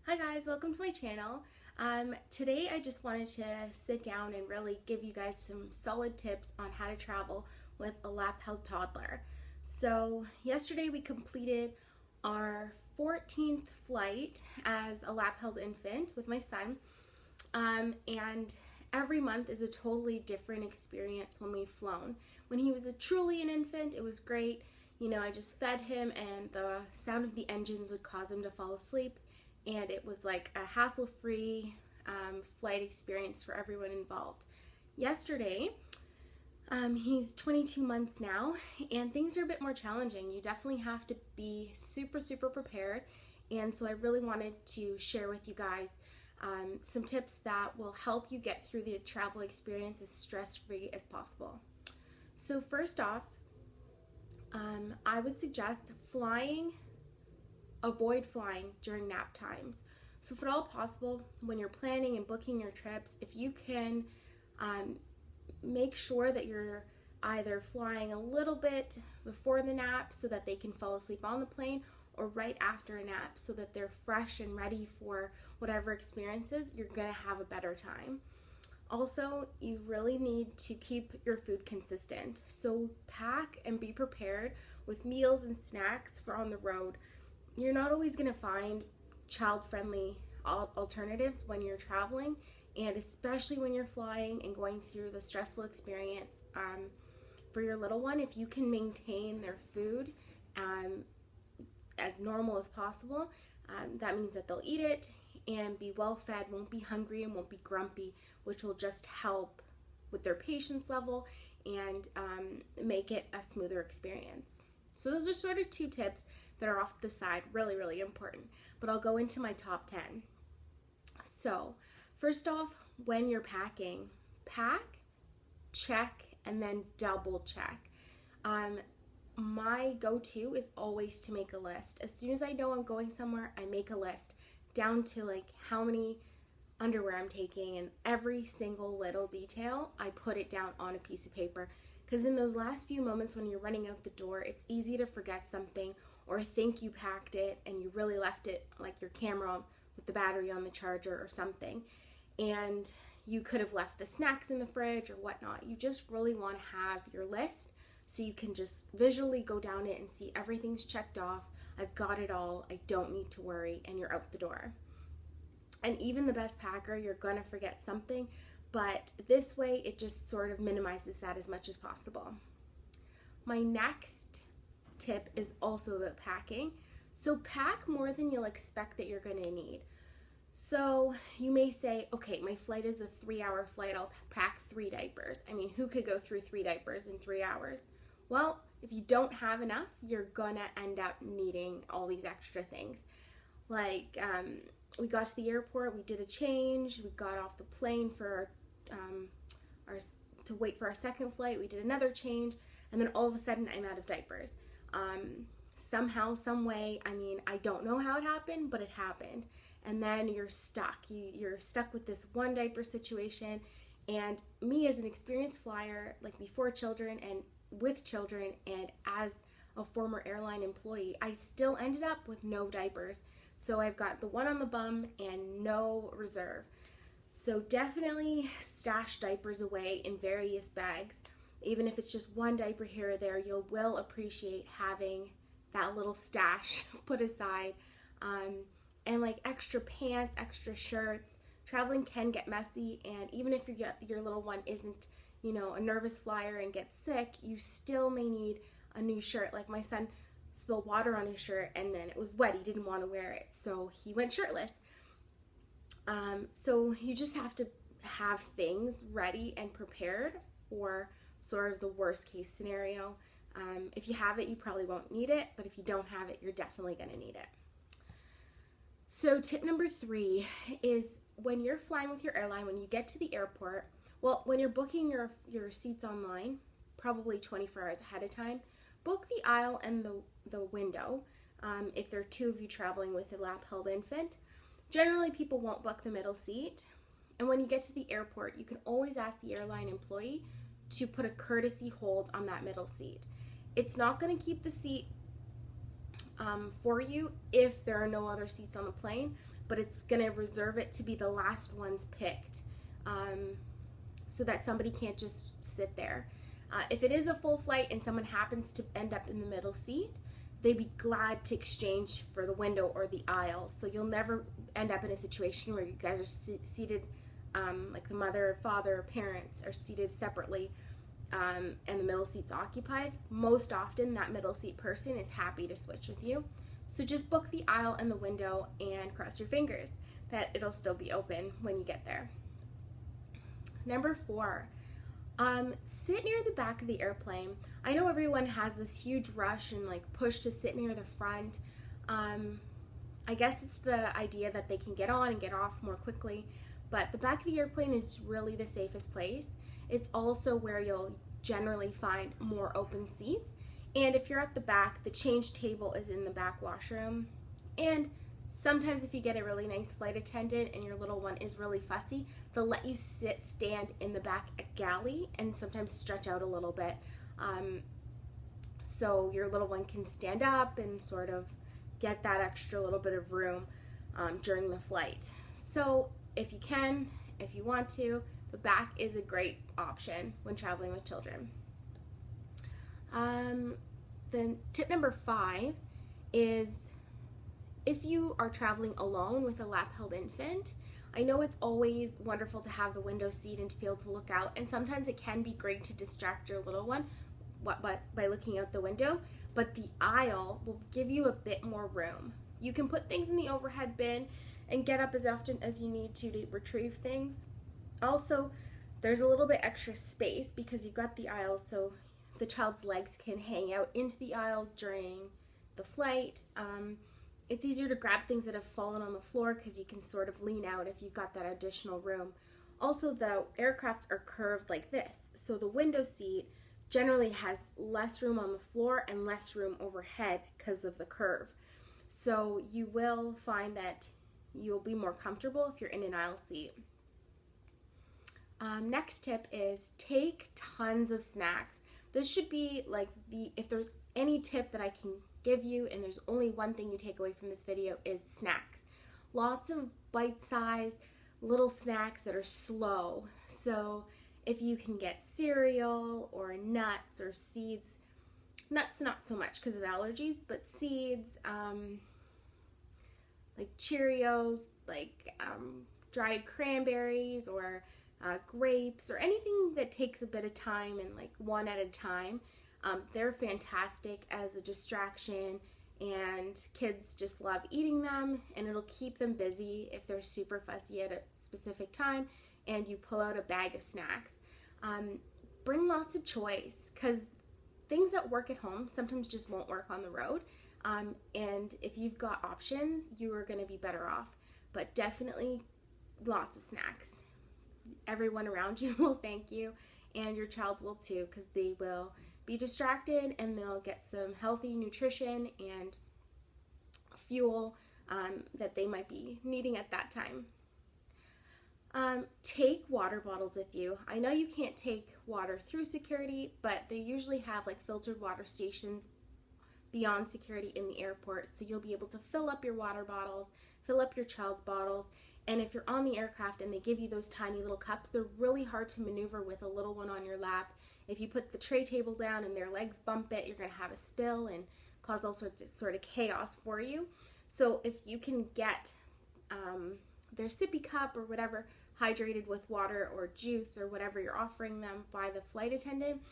Hi guys, welcome to my channel. Today I just wanted to sit down and really give you guys some solid tips on how to travel with a lap-held toddler. So yesterday we completed our 14th flight as a lap-held infant with my son, and every month is a totally different experience when we've flown. When he was truly an infant, it was great. I just fed him and the sound of the engines would cause him to fall asleep, and it was like a hassle-free flight experience for everyone involved. Yesterday, he's 22 months now, and things are a bit more challenging. You definitely have to be super prepared, and so I really wanted to share with you guys some tips that will help you get through the travel experience as stress-free as possible. So first off, I would suggest avoid flying during nap times. So if at all possible, when you're planning and booking your trips, if you can make sure that you're either flying a little bit before the nap so that they can fall asleep on the plane, or right after a nap so that they're fresh and ready for whatever experiences, you're going to have a better time. Also, you really need to keep your food consistent. So pack and be prepared with meals and snacks for on the road. You're not always going to find child-friendly alternatives when you're traveling, and especially when you're flying and going through the stressful experience. For your little one, if you can maintain their food as normal as possible, that means that they'll eat it and be well fed, won't be hungry, and won't be grumpy, which will just help with their patience level and make it a smoother experience. So those are sort of two tips that are off the side, really important. But I'll go into my top 10. So first off, when you're packing, pack, check, and then double check. My go-to is always to make a list. As soon as I know I'm going somewhere, I make a list down to like how many underwear I'm taking, and every single little detail I put it down on a piece of paper, because in those last few moments when you're running out the door, it's easy to forget something or think you packed it and you really left it, like your camera with the battery on the charger or something, and you could have left the snacks in the fridge or whatnot. You just really want to have your list so you can just visually go down it and see everything's checked off. I've got it all. I don't need to worry, and you're out the door. And even the best packer, you're going to forget something, but this way it just sort of minimizes that as much as possible. My next tip is also about packing. So pack more than you'll expect that you're going to need. So you may say, okay, my flight is a 3-hour flight, I'll pack 3 diapers. I mean, who could go through 3 diapers in 3 hours? Well, if you don't have enough, you're gonna end up needing all these extra things. Like, we got to the airport, we did a change, we got off the plane for to wait for our second flight, we did another change, and then all of a sudden I'm out of diapers. Somehow, some way, I mean, I don't know how it happened, but it happened. And then you're stuck. You're stuck with this one diaper situation. And me as an experienced flyer, like before children and with children and as a former airline employee, I still ended up with no diapers. So I've got the one on the bum and no reserve. So definitely stash diapers away in various bags. Even if it's just one diaper here or there, you will appreciate having that little stash put aside. And like extra pants, extra shirts. Traveling can get messy, and even if your little one isn't, a nervous flyer and gets sick, you still may need a new shirt. Like my son spilled water on his shirt and then it was wet. He didn't want to wear it, so he went shirtless. So you just have to have things ready and prepared for sort of the worst case scenario. If you have it, you probably won't need it, but if you don't have it, you're definitely going to need it. So tip number 3 is when you're flying with your airline, when you get to the airport, well, when you're booking your seats online, probably 24 hours ahead of time, book the aisle and the window if there are 2 of you traveling with a lap-held infant. Generally, people won't book the middle seat. And when you get to the airport, you can always ask the airline employee to put a courtesy hold on that middle seat. It's not going to keep the seat for you if there are no other seats on the plane, but it's going to reserve it to be the last ones picked, so that somebody can't just sit there. If it is a full flight and someone happens to end up in the middle seat, they'd be glad to exchange for the window or the aisle. So you'll never end up in a situation where you guys are seated, like the mother, father, or parents are seated separately, and the middle seat's occupied. Most often that middle seat person is happy to switch with you. So just book the aisle and the window and cross your fingers that it'll still be open when you get there. Number 4, sit near the back of the airplane. I know everyone has this huge rush and like push to sit near the front. I guess it's the idea that they can get on and get off more quickly, but the back of the airplane is really the safest place. It's also where you'll generally find more open seats. And if you're at the back, the change table is in the back washroom. And sometimes if you get a really nice flight attendant and your little one is really fussy, they'll let you stand in the back galley and sometimes stretch out a little bit. So your little one can stand up and sort of get that extra little bit of room during the flight. So if you can, if you want to, the back is a great option when traveling with children. Then tip number 5 is if you are traveling alone with a lap-held infant, I know it's always wonderful to have the window seat and to be able to look out, and sometimes it can be great to distract your little one by looking out the window, but the aisle will give you a bit more room. You can put things in the overhead bin and get up as often as you need to retrieve things. Also, there's a little bit extra space because you've got the aisle, so the child's legs can hang out into the aisle during the flight. It's easier to grab things that have fallen on the floor because you can sort of lean out if you've got that additional room. Also, the aircrafts are curved like this, so the window seat generally has less room on the floor and less room overhead because of the curve. So you will find that you'll be more comfortable if you're in an aisle seat. Next tip is take tons of snacks. This should be like if there's any tip that I can give you, and there's only one thing you take away from this video, is snacks. Lots of bite-sized little snacks that are slow. So if you can get cereal or nuts or seeds, nuts not so much because of allergies, but seeds, like Cheerios, like dried cranberries or grapes, or anything that takes a bit of time and like one at a time. They're fantastic as a distraction, and kids just love eating them, and it'll keep them busy if they're super fussy at a specific time and you pull out a bag of snacks. Bring lots of choice, because things that work at home sometimes just won't work on the road, and if you've got options, you are going to be better off. But definitely lots of snacks. Everyone around you will thank you, and your child will too, because they will be distracted and they'll get some healthy nutrition and fuel that they might be needing at that time. Take water bottles with you. I know you can't take water through security, but they usually have like filtered water stations beyond security in the airport, so you'll be able to fill up your water bottles, fill up your child's bottles. And if you're on the aircraft and they give you those tiny little cups, they're really hard to maneuver with a little one on your lap. If you put the tray table down and their legs bump it, you're going to have a spill and cause all sorts of chaos for you. So if you can get their sippy cup or whatever hydrated with water or juice or whatever you're offering them by the flight attendant,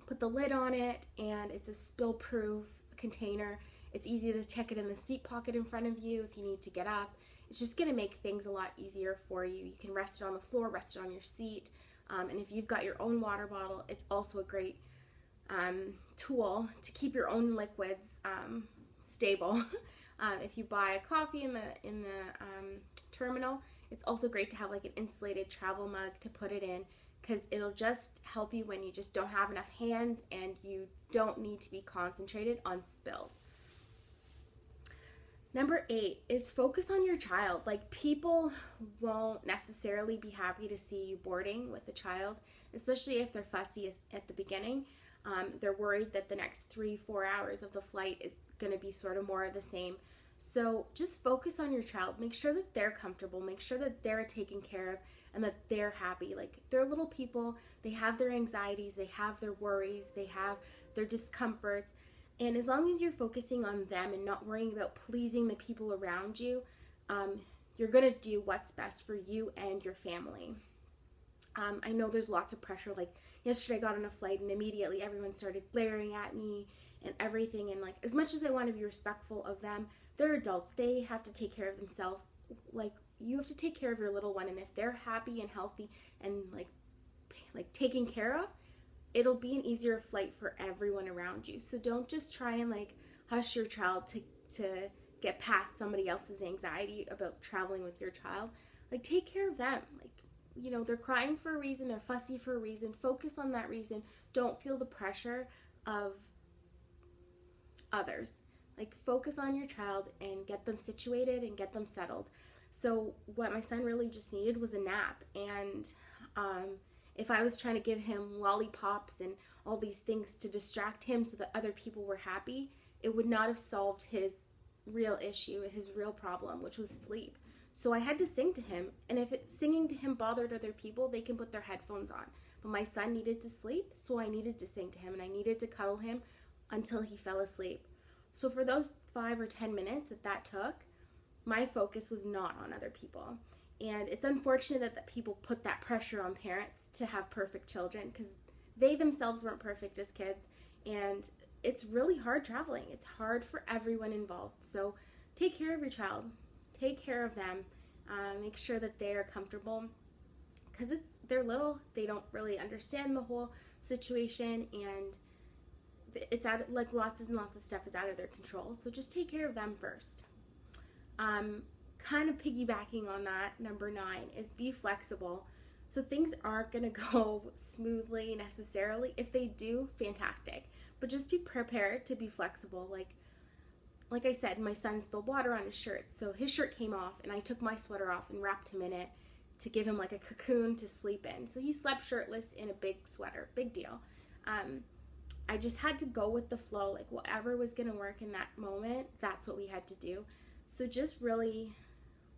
put the lid on it, and it's a spill-proof container. It's easy to check it in the seat pocket in front of you if you need to get up. It's just going to make things a lot easier for you. You can rest it on the floor, rest it on your seat. And if you've got your own water bottle, it's also a great tool to keep your own liquids stable. If you buy a coffee in the terminal, it's also great to have like an insulated travel mug to put it in, because it'll just help you when you just don't have enough hands and you don't need to be concentrated on spills. Number 8 is focus on your child. Like, people won't necessarily be happy to see you boarding with a child, especially if they're fussy at the beginning. They're worried that the next 3-4 hours of the flight is going to be sort of more of the same. So just focus on your child. Make sure that they're comfortable. Make sure that they're taken care of and that they're happy. Like, they're little people. They have their anxieties. They have their worries. They have their discomforts. And as long as you're focusing on them and not worrying about pleasing the people around you, you're going to do what's best for you and your family. I know there's lots of pressure. Like, yesterday I got on a flight and immediately everyone started glaring at me and everything. And like, as much as I want to be respectful of them, they're adults. They have to take care of themselves. Like, you have to take care of your little one. And if they're happy and healthy and like taken care of, it'll be an easier flight for everyone around you. So don't just try and like hush your child to get past somebody else's anxiety about traveling with your child. Like, take care of them. Like, you know, they're crying for a reason, they're fussy for a reason. Focus on that reason. Don't feel the pressure of others. Like, focus on your child and get them situated and get them settled. So what my son really just needed was a nap. And if I was trying to give him lollipops and all these things to distract him so that other people were happy, it would not have solved his real issue, his real problem, which was sleep. So I had to sing to him, and if singing to him bothered other people, they can put their headphones on. But my son needed to sleep, so I needed to sing to him, and I needed to cuddle him until he fell asleep. So for those 5 or 10 minutes that took, my focus was not on other people. And it's unfortunate that people put that pressure on parents to have perfect children, because they themselves weren't perfect as kids, and it's really hard traveling. It's hard for everyone involved. So take care of your child. Take care of them. Make sure that they are comfortable, because they're little. They don't really understand the whole situation, and it's like lots and lots of stuff is out of their control. So just take care of them first. Kind of piggybacking on that, number 9 is be flexible. So things aren't going to go smoothly necessarily. If they do, fantastic. But just be prepared to be flexible. Like I said, my son spilled water on his shirt, so his shirt came off, and I took my sweater off and wrapped him in it to give him like a cocoon to sleep in. So he slept shirtless in a big sweater, big deal. I just had to go with the flow, like whatever was going to work in that moment, that's what we had to do. So just really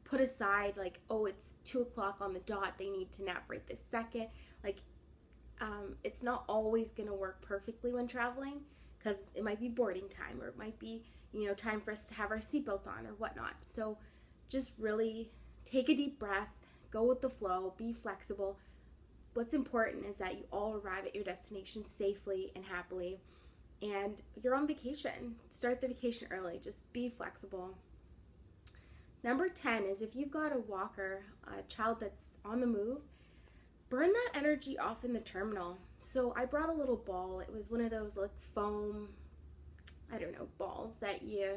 put aside like, oh, it's 2 o'clock on the dot, they need to nap right this second. Like, it's not always going to work perfectly when traveling, because it might be boarding time, or it might be, you know, time for us to have our seatbelts on or whatnot. So just really take a deep breath, go with the flow, be flexible. What's important is that you all arrive at your destination safely and happily, and you're on vacation. Start the vacation early. Just be flexible. Number 10 is, if you've got a walker, a child that's on the move, burn that energy off in the terminal. So I brought a little ball. It was one of those like foam, I don't know, balls that you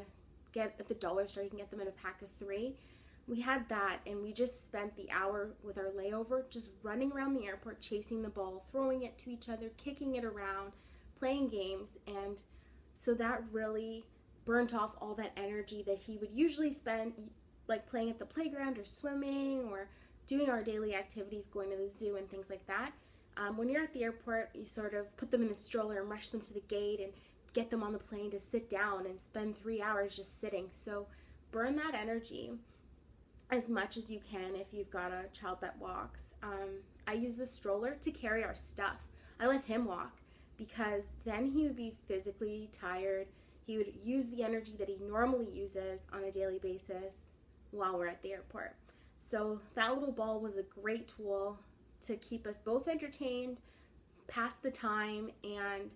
get at the dollar store. You can get them in a pack of 3. We had that, and we just spent the hour with our layover just running around the airport, chasing the ball, throwing it to each other, kicking it around, playing games. And so that really burnt off all that energy that he would usually spend like playing at the playground or swimming or doing our daily activities, going to the zoo and things like that. When you're at the airport, you sort of put them in the stroller and rush them to the gate and get them on the plane to sit down and spend 3 hours just sitting. So burn that energy as much as you can if you've got a child that walks. I use the stroller to carry our stuff. I let him walk, because then he would be physically tired. He would use the energy that he normally uses on a daily basis while we're at the airport. So that little ball was a great tool to keep us both entertained, pass the time, and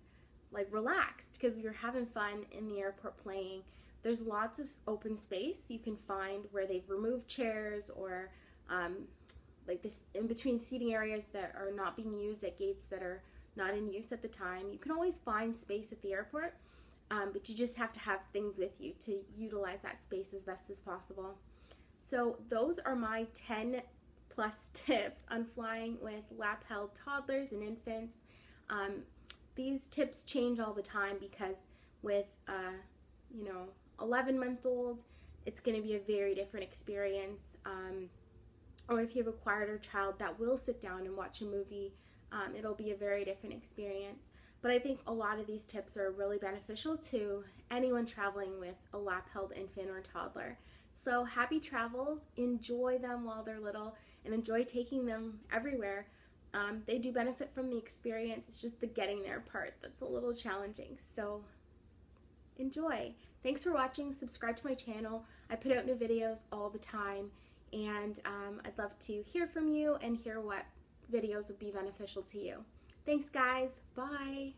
like relaxed, because we were having fun in the airport playing. There's lots of open space you can find where they've removed chairs, or like this in between seating areas that are not being used at gates that are not in use at the time. You can always find space at the airport, but you just have to have things with you to utilize that space as best as possible. So those are my 10 plus tips on flying with lap-held toddlers and infants. These tips change all the time, because with 11-month-old, it's going to be a very different experience. Or if you have a quieter child that will sit down and watch a movie, it'll be a very different experience. But I think a lot of these tips are really beneficial to anyone traveling with a lap-held infant or toddler. So happy travels, enjoy them while they're little, and enjoy taking them everywhere. They do benefit from the experience. It's just the getting there part that's a little challenging. So enjoy. Thanks for watching. Subscribe to my channel. I put out new videos all the time, and I'd love to hear from you and hear what videos would be beneficial to you. Thanks, guys. Bye.